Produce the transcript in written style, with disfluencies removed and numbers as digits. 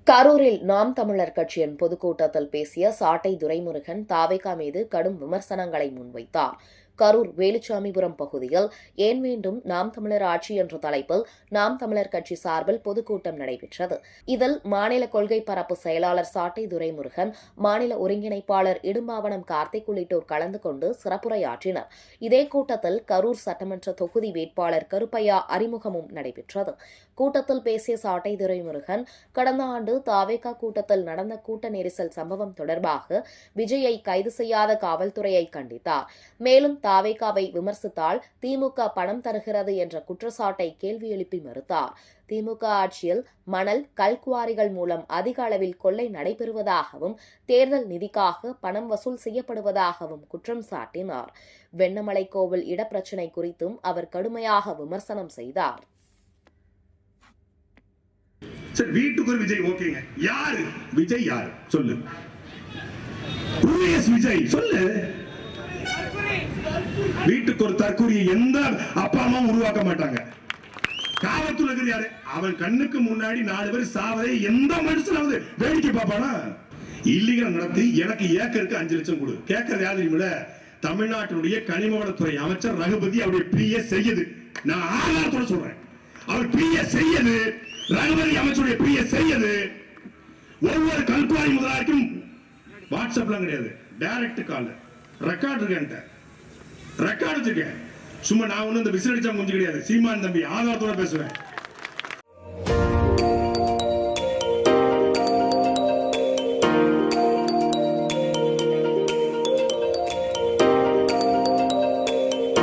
கரூரில் நாம் தமிழர் கட்சியின் பொதுக்கூட்டத்தில் பேசிய சாட்டை துரைமுருகன் தாவேகா மீது கடும் விமர்சனங்களை முன்வைத்தார். கரூர் வேலுச்சாமிபுரம் பகுதியில் ஏன் வேண்டும் நாம் தமிழர் ஆட்சி என்ற தலைப்பில் நாம் தமிழர் கட்சி சார்பில் பொதுக்கூட்டம் நடைபெற்றது. இதில் மாநில கொள்கை பரப்பு செயலாளர் சாட்டை துரைமுருகன், மாநில ஒருங்கிணைப்பாளர் இடும்பாவனம் கார்த்திக் உள்ளிட்டோர் கலந்து கொண்டு சிறப்புரையாற்றினர். இதே கூட்டத்தில் கரூர் சட்டமன்ற தொகுதி வேட்பாளர் கருப்பையா அறிமுகமும் நடைபெற்றது. கூட்டத்தில் பேசிய சாட்டை துரைமுருகன், கடந்த ஆண்டு தாவேகா கூட்டத்தில் நடந்த கூட்ட நெரிசல் சம்பவம் தொடர்பாக விஜயை கைது செய்யாத காவல்துறையை கண்டித்தார். மேலும் தாவேகாவை விமர்சித்தால் திமுக பணம் தருகிறது என்ற குற்றச்சாட்டை கேள்வி எழுப்பி மறுத்தார். திமுக ஆட்சியில் மணல், கல்குவாரிகள் மூலம் அதிக அளவில் கொள்ளை நடைபெறுவதாகவும் தேர்தல் நிதிக்காக பணம் வசூல் செய்யப்படுவதாகவும் குற்றம் சாட்டினார். வெண்ணமலை கோவில் இடப்பிரச்சினை குறித்தும் அவர் கடுமையாக விமர்சனம் செய்தார். வீட்டுக்கு ஒரு விஜய் ஓகேங்க. யாரு விஜய்? யாரு சொல்லு. விஜய் சொல்லு. வீட்டுக்கு ஒரு தற்கூரியை எந்த அப்பா அம்மா உருவாக்க மாட்டாங்க. காவல்துறை யாரு? அவன் கண்ணுக்கு முன்னாடி 4 பேர் சாவதை எந்த மனுஷனாவது வேடிக்கை பார்ப்பானா? இல்லீகல் நடத்தி எனக்கு ஏக்கருக்கு 5 லட்சம் கொடு. கேட்கறது யாரு தெரியுமில்ல? தமிழ்நாட்டினுடைய கனிமவளத்துறை அமைச்சர் ரகுபதி அவருடைய பிஏ செய்யுது. நான் ஆதாரத்தோட சொல்றேன். அவர் பிஏ செய்யுது, ரகுபதி அமைச்சருடைய பிஏ செய்யுது. ஒவ்வொரு கல்குவாரி முதலாளிக்கும் வாட்ஸ்அப்லாம் கிடையாது, டைரக்ட் கால். ரெக்கார்ட் இருக்கு, ரெக்கார்டு வச்சிருக்கேன். சும்மா நான் ஒண்ணு இந்த விசில் அடிச்சா முடிஞ்சு கிடையாது. சீமான் தம்பி ஆதாரத்தோட பேசுவேன்.